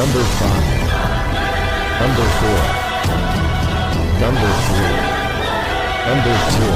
Number 5, Number 4, Number 3, Number 2,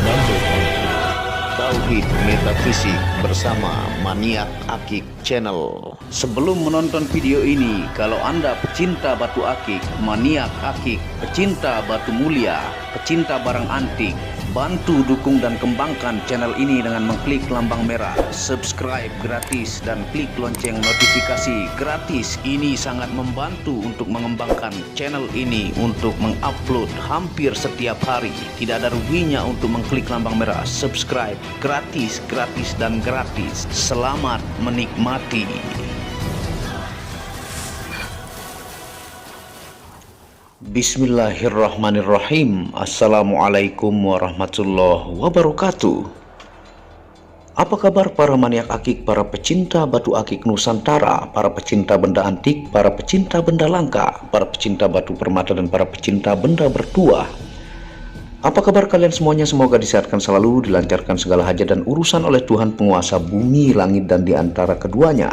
Number 1. Tauhid Metafisik bersama Maniak Akik Channel. Sebelum menonton video ini, kalau Anda pecinta batu akik, maniak akik, pecinta batu mulia, pecinta barang antik, bantu dukung dan kembangkan channel ini dengan mengklik lambang merah, subscribe gratis dan klik lonceng notifikasi gratis. Ini sangat membantu untuk mengembangkan channel ini untuk mengupload hampir setiap hari. Tidak ada ruginya untuk mengklik lambang merah, subscribe gratis, gratis dan gratis. Selamat menikmati. Bismillahirrahmanirrahim. Assalamualaikum warahmatullahi wabarakatuh. Apa kabar para maniak akik, para pecinta batu akik Nusantara, para pecinta benda antik, para pecinta benda langka, para pecinta batu permata dan para pecinta benda bertuah? Apa kabar kalian semuanya? Semoga disehatkan selalu, dilancarkan segala hajat dan urusan oleh Tuhan penguasa bumi, langit dan di antara keduanya.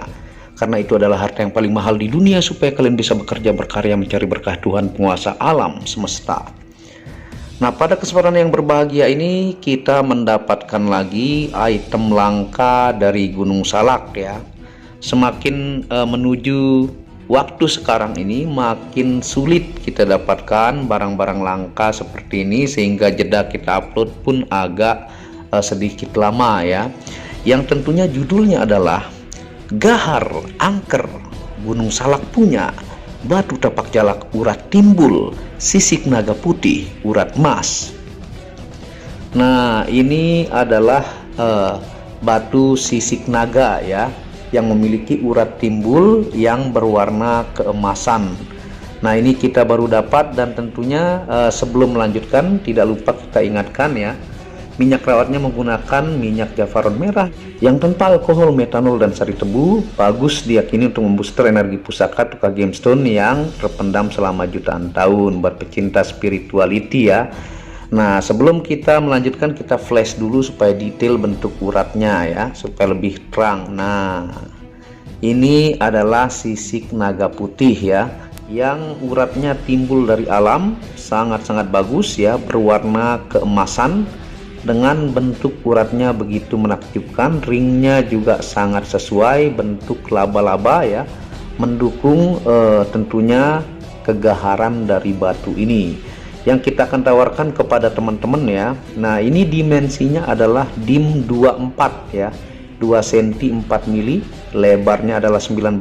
Karena itu adalah harta yang paling mahal di dunia, supaya kalian bisa bekerja, berkarya, mencari berkah Tuhan penguasa alam semesta. Nah, pada kesempatan yang berbahagia ini kita mendapatkan lagi item langka dari Gunung Salak ya. Semakin menuju waktu sekarang ini makin sulit kita dapatkan barang-barang langka seperti ini, sehingga jeda kita upload pun agak sedikit lama ya. Yang tentunya judulnya adalah Gahar Angker Gunung Salak punya batu tapak jalak urat timbul, sisik naga putih urat emas. Nah, ini adalah batu sisik naga ya, yang memiliki urat timbul yang berwarna keemasan. Nah, ini kita baru dapat, dan tentunya sebelum melanjutkan tidak lupa kita ingatkan ya, minyak rawatnya menggunakan minyak jafaron merah yang tanpa alkohol, metanol dan sari tebu. Bagus diyakini untuk membooster energi pusaka tukar gemstone yang terpendam selama jutaan tahun, buat pecinta spirituality ya. Nah, sebelum kita melanjutkan, kita flash dulu supaya detail bentuk uratnya ya, supaya lebih terang. Nah, ini adalah sisik naga putih ya, yang uratnya timbul dari alam, sangat-sangat bagus ya, berwarna keemasan dengan bentuk uratnya begitu menakjubkan. Ringnya juga sangat sesuai bentuk laba-laba ya, mendukung tentunya kegaharan dari batu ini yang kita akan tawarkan kepada teman-teman ya. Nah, ini dimensinya adalah DIM 24 ya, 2 cm 4 mili, lebarnya adalah 19,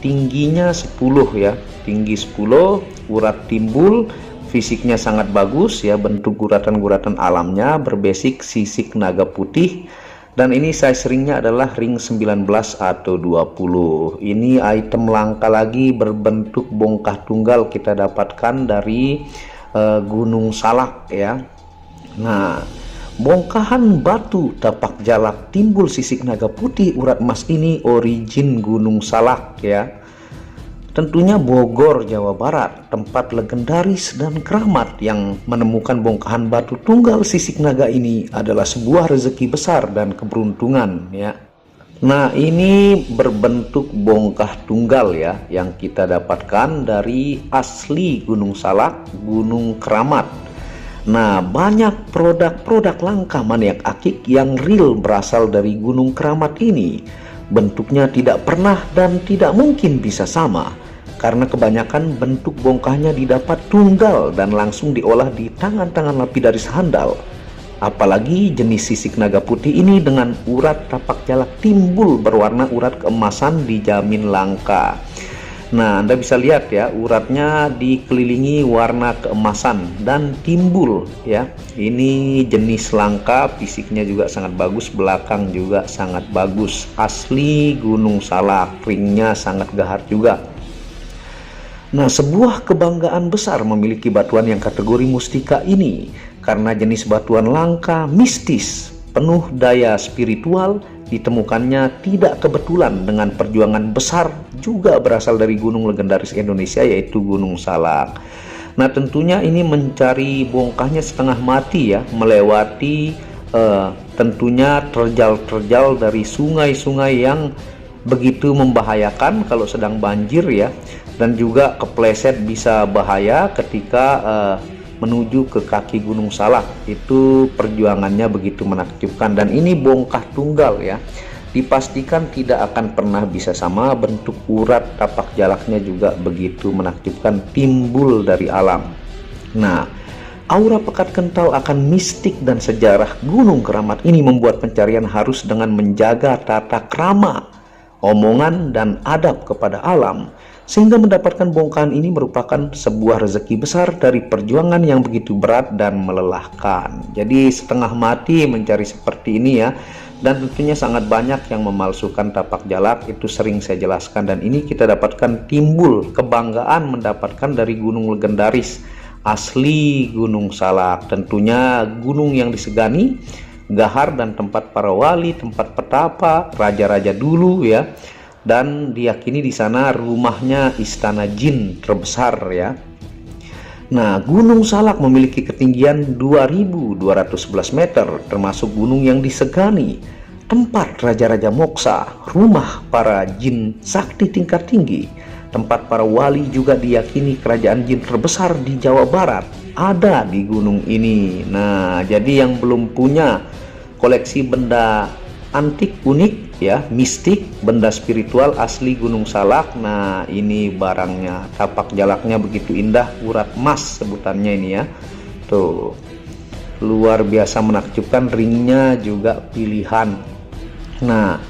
tingginya 10 ya, tinggi 10, urat timbul, fisiknya sangat bagus ya, bentuk guratan-guratan alamnya berbasic sisik naga putih, dan ini size ringnya adalah ring 19 atau 20. Ini item langka lagi berbentuk bongkah tunggal kita dapatkan dari Gunung Salak ya. Nah, bongkahan batu tapak jalak timbul sisik naga putih urat emas ini origin Gunung Salak ya. Tentunya Bogor, Jawa Barat, tempat legendaris dan keramat. Yang menemukan bongkahan batu tunggal sisik naga ini adalah sebuah rezeki besar dan keberuntungan ya. Nah, ini berbentuk bongkah tunggal ya, yang kita dapatkan dari asli Gunung Salak, Gunung Keramat. Nah, banyak produk-produk langka maniak akik yang real berasal dari Gunung Keramat ini. Bentuknya tidak pernah dan tidak mungkin bisa sama, karena kebanyakan bentuk bongkahnya didapat tunggal dan langsung diolah di tangan-tangan lapidaris handal. Apalagi jenis sisik naga putih ini dengan urat tapak jalak timbul berwarna urat keemasan dijamin langka. Nah, Anda bisa lihat ya, uratnya dikelilingi warna keemasan dan timbul ya. Ini jenis langka, fisiknya juga sangat bagus, belakang juga sangat bagus. Asli Gunung Salak, ringnya sangat gahar juga. Nah, sebuah kebanggaan besar memiliki batuan yang kategori mustika ini, karena jenis batuan langka, mistis, penuh daya spiritual, ditemukannya tidak kebetulan dengan perjuangan besar juga berasal dari gunung legendaris Indonesia, yaitu Gunung Salak. Nah, tentunya ini mencari bongkahnya setengah mati ya, melewati tentunya terjal-terjal dari sungai-sungai yang begitu membahayakan kalau sedang banjir ya, dan juga kepleset bisa bahaya ketika menuju ke kaki Gunung Salak. Itu perjuangannya begitu menakjubkan, dan ini bongkah tunggal ya, dipastikan tidak akan pernah bisa sama. Bentuk urat tapak jalaknya juga begitu menakjubkan, timbul dari alam. Nah, aura pekat kental akan mistik dan sejarah Gunung Keramat ini membuat pencarian harus dengan menjaga tata krama, omongan, dan adab kepada alam. Sehingga mendapatkan bongkahan ini merupakan sebuah rezeki besar dari perjuangan yang begitu berat dan melelahkan. Jadi setengah mati mencari seperti ini ya. Dan tentunya sangat banyak yang memalsukan tapak jalak, itu sering saya jelaskan. Dan ini kita dapatkan timbul kebanggaan mendapatkan dari gunung legendaris asli Gunung Salak. Tentunya gunung yang disegani, gahar dan tempat para wali, tempat petapa, raja-raja dulu ya. Dan diyakini di sana rumahnya istana jin terbesar ya. Nah, Gunung Salak memiliki ketinggian 2211 meter, termasuk gunung yang disegani, tempat raja-raja moksa, rumah para jin sakti tingkat tinggi, tempat para wali, juga diyakini kerajaan jin terbesar di Jawa Barat ada di gunung ini. Nah, jadi yang belum punya koleksi benda antik unik ya, mistik, benda spiritual asli Gunung Salak, nah ini barangnya. Tapak jalaknya begitu indah, urat emas sebutannya ini ya. Tuh, luar biasa menakjubkan, ringnya juga pilihan. Nah,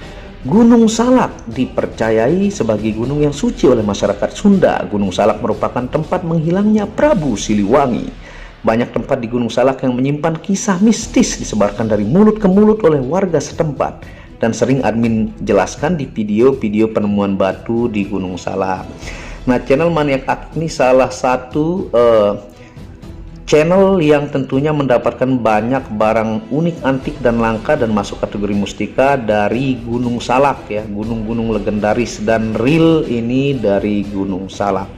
Gunung Salak dipercayai sebagai gunung yang suci oleh masyarakat Sunda. Gunung Salak merupakan tempat menghilangnya Prabu Siliwangi. Banyak tempat di Gunung Salak yang menyimpan kisah mistis disebarkan dari mulut ke mulut oleh warga setempat, dan sering admin jelaskan di video-video penemuan batu di Gunung Salak. Nah, channel Maniak Akik ini salah satu channel yang tentunya mendapatkan banyak barang unik, antik, dan langka, dan masuk kategori mustika dari Gunung Salak ya, gunung-gunung legendaris dan real ini dari Gunung Salak.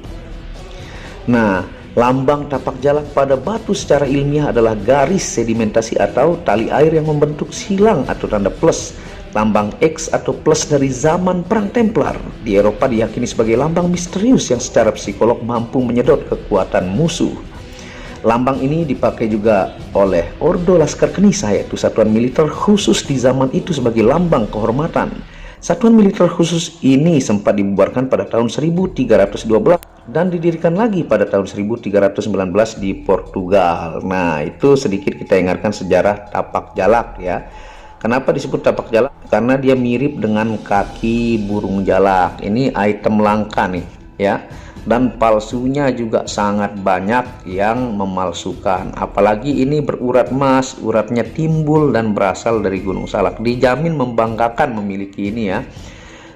Nah, lambang tapak jalak pada batu secara ilmiah adalah garis sedimentasi atau tali air yang membentuk silang atau tanda plus. Lambang X atau plus dari zaman Perang Templar di Eropa diyakini sebagai lambang misterius yang secara psikolog mampu menyedot kekuatan musuh. Lambang ini dipakai juga oleh Ordo Laskar Kenisa, yaitu satuan militer khusus di zaman itu sebagai lambang kehormatan. Satuan militer khusus ini sempat dibubarkan pada tahun 1312 dan didirikan lagi pada tahun 1319 di Portugal. Nah, itu sedikit kita ingatkan sejarah tapak jalak ya. Kenapa disebut tapak jalak? Karena dia mirip dengan kaki burung jalak. Ini item langka nih ya. Dan palsunya juga sangat banyak yang memalsukan. Apalagi ini berurat emas, uratnya timbul dan berasal dari Gunung Salak. Dijamin membanggakan memiliki ini ya.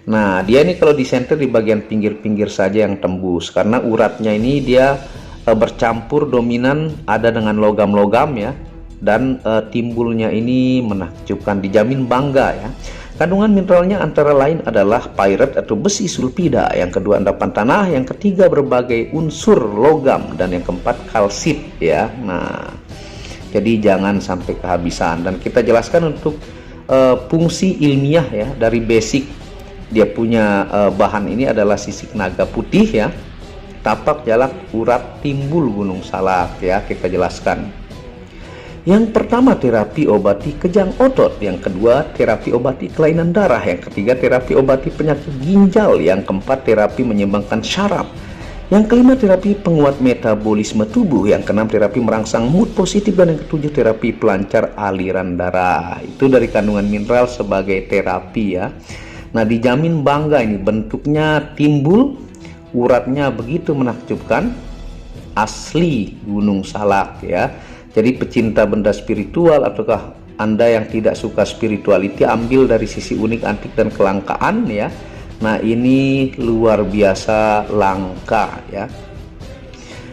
Nah, dia ini kalau disenter di bagian pinggir-pinggir saja yang tembus, karena uratnya ini dia bercampur dominan ada dengan logam-logam ya. Dan timbulnya ini menakjubkan, dijamin bangga ya. Kandungan mineralnya antara lain adalah pirate atau besi sulfida, yang kedua endapan tanah, yang ketiga berbagai unsur logam, dan yang keempat kalsit ya. Nah, jadi jangan sampai kehabisan. Dan kita jelaskan untuk fungsi ilmiah ya, dari basic dia punya bahan ini adalah sisik naga putih ya, tapak jalak urat timbul Gunung Salak ya, kita jelaskan. Yang pertama terapi obati kejang otot, yang kedua terapi obati kelainan darah, yang ketiga terapi obati penyakit ginjal, yang keempat terapi menyeimbangkan syaraf, yang kelima terapi penguat metabolisme tubuh, yang keenam terapi merangsang mood positif, dan yang ketujuh terapi pelancar aliran darah. Itu dari kandungan mineral sebagai terapi ya. Nah, dijamin bangga ini, bentuknya timbul, uratnya begitu menakjubkan, asli Gunung Salak ya. Jadi pecinta benda spiritual ataukah Anda yang tidak suka spirituality, ambil dari sisi unik, antik, dan kelangkaan ya. Nah, ini luar biasa langka ya.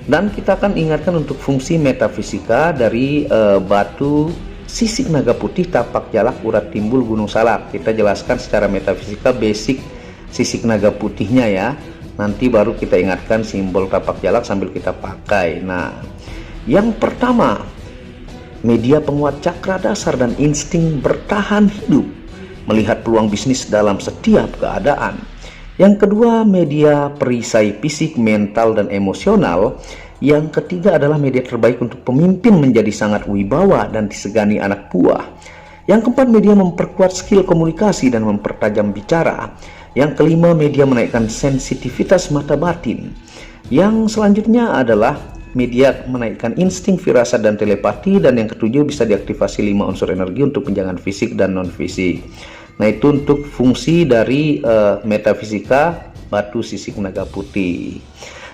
Dan kita akan ingatkan untuk fungsi metafisika dari batu sisik naga putih tapak jalak urat timbul Gunung Salak. Kita jelaskan secara metafisika basic sisik naga putihnya ya. Nanti baru kita ingatkan simbol tapak jalak sambil kita pakai. Nah, yang pertama, media penguat cakra dasar dan insting bertahan hidup. melihat peluang bisnis dalam setiap keadaan. Yang kedua, media perisai fisik, mental, dan emosional. Yang ketiga adalah media terbaik untuk pemimpin menjadi sangat wibawa dan disegani anak buah. Yang keempat, media memperkuat skill komunikasi dan mempertajam bicara. Yang kelima, media menaikkan sensitivitas mata batin. Yang selanjutnya adalah media menaikkan insting, firasat, dan telepati. Dan yang ketujuh, bisa diaktifasi 5 unsur energi untuk penjagaan fisik dan non-fisik. Nah, itu untuk fungsi dari metafisika batu sisik naga putih.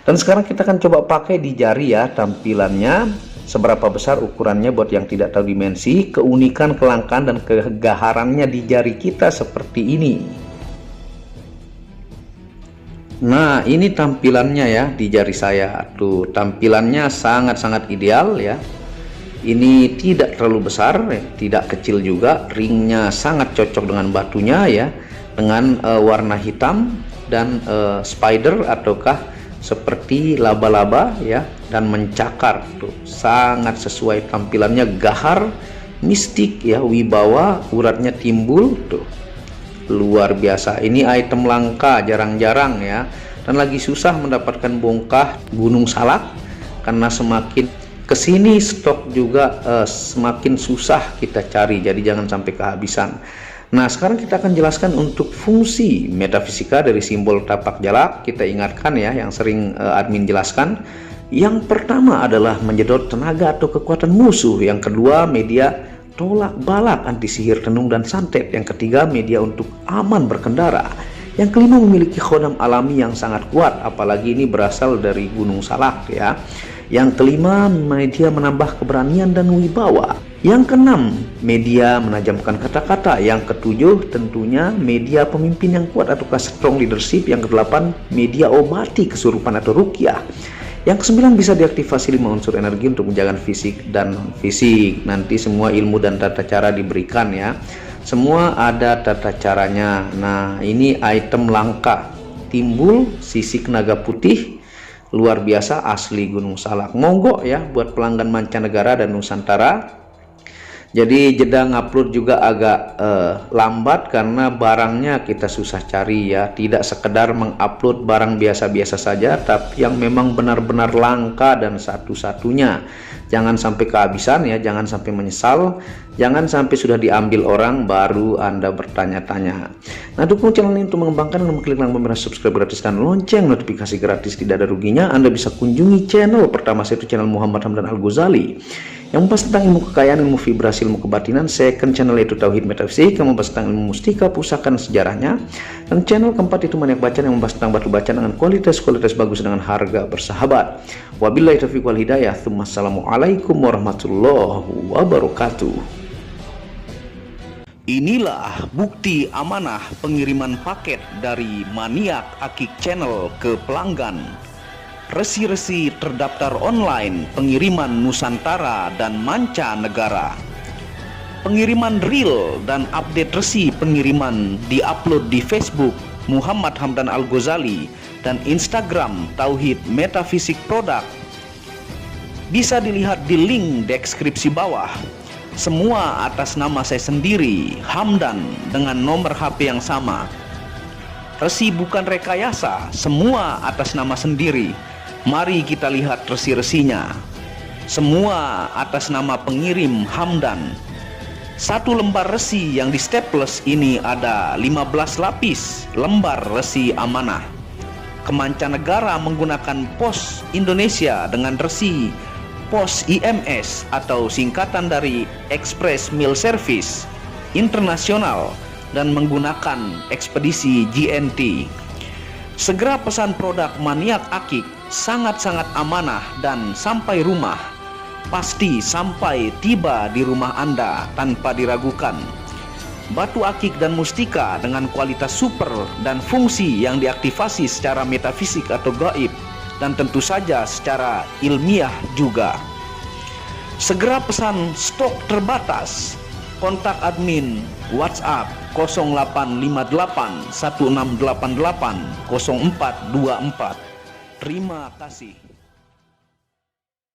Dan sekarang kita akan coba pakai di jari ya tampilannya. Seberapa besar ukurannya buat yang tidak tahu dimensi, keunikan, kelangkaan, dan kegaharannya di jari kita seperti ini. Nah, ini tampilannya ya di jari saya. Tuh, tampilannya sangat-sangat ideal ya. Ini tidak terlalu besar, tidak kecil juga. Ringnya sangat cocok dengan batunya ya, dengan warna hitam dan spider ataukah seperti laba-laba ya, dan mencakar. Tuh, sangat sesuai tampilannya, gahar, mistik ya, wibawa, uratnya timbul. Tuh, luar biasa. Ini item langka, jarang-jarang ya, dan lagi susah mendapatkan bongkah Gunung Salak karena semakin kesini stok juga semakin susah kita cari, jadi jangan sampai kehabisan. Nah, sekarang kita akan jelaskan untuk fungsi metafisika dari simbol tapak jalak. Kita ingatkan ya, yang sering admin jelaskan. Yang pertama adalah menyedot tenaga atau kekuatan musuh. Yang kedua, media tolak balak, anti sihir, tenung, dan santet. Yang ketiga, media untuk aman berkendara. Yang kelima, memiliki khodam alami yang sangat kuat, apalagi ini berasal dari Gunung Salak ya. Yang kelima, media menambah keberanian dan wibawa. Yang keenam, media menajamkan kata-kata. Yang ketujuh, tentunya media pemimpin yang kuat atau strong leadership. Yang kedelapan, media obati kesurupan atau ruqyah. Yang kesembilan, bisa diaktifasi 5 unsur energi untuk menjaga fisik dan non-fisik. Nanti semua ilmu dan tata cara diberikan ya. Semua ada tata caranya. Nah, ini item langka, timbul sisik naga putih. Luar biasa, asli Gunung Salak. Monggo ya buat pelanggan mancanegara dan Nusantara. Jadi jeda ngupload juga agak lambat karena barangnya kita susah cari ya. Tidak sekedar mengupload barang biasa-biasa saja, tapi yang memang benar-benar langka dan satu-satunya. Jangan sampai kehabisan ya, jangan sampai menyesal, jangan sampai sudah diambil orang baru Anda bertanya-tanya. Nah, dukung channel ini untuk mengembangkan dengan mengklik tombol merah subscribe gratis dan lonceng notifikasi gratis, tidak ada ruginya. Anda bisa kunjungi channel pertama saya, itu channel Muhammad Hamdan Al-Ghazali yang membahas tentang ilmu kekayaan, ilmu vibrasi, ilmu kebatinan. Second channel itu Tauhid Metafisik yang membahas tentang ilmu mustika, pusaka, dan sejarahnya. Dan channel keempat itu Maniak Bacaan yang membahas tentang batu bacaan dengan kualitas bagus dengan harga bersahabat. Wabillahi taufiq wal hidayah. Assalamualaikum warahmatullahi wabarakatuh. Inilah bukti amanah pengiriman paket dari Maniak Akik Channel ke pelanggan. Resi-resi terdaftar online pengiriman Nusantara dan mancanegara. Pengiriman real dan update resi pengiriman diupload di Facebook Muhammad Hamdan Al-Ghazali dan Instagram Tauhid Metafisik Produk. Bisa dilihat di link deskripsi bawah. Semua atas nama saya sendiri, Hamdan, dengan nomor HP yang sama. Resi bukan rekayasa, semua atas nama sendiri. Mari kita lihat resi-resinya. Semua atas nama pengirim Hamdan. Satu lembar resi yang di staples ini ada 15 lapis lembar resi amanah. Kemancanegara menggunakan pos Indonesia dengan resi pos IMS atau singkatan dari Express Mail Service Internasional dan menggunakan ekspedisi GNT. Segera pesan produk Maniak Akik, sangat-sangat amanah dan sampai rumah. Pasti sampai tiba di rumah Anda tanpa diragukan. Batu akik dan mustika dengan kualitas super dan fungsi yang diaktifasi secara metafisik atau gaib, dan tentu saja secara ilmiah juga. Segera pesan, stok terbatas. Kontak admin WhatsApp 0858 1688 0424. Terima kasih.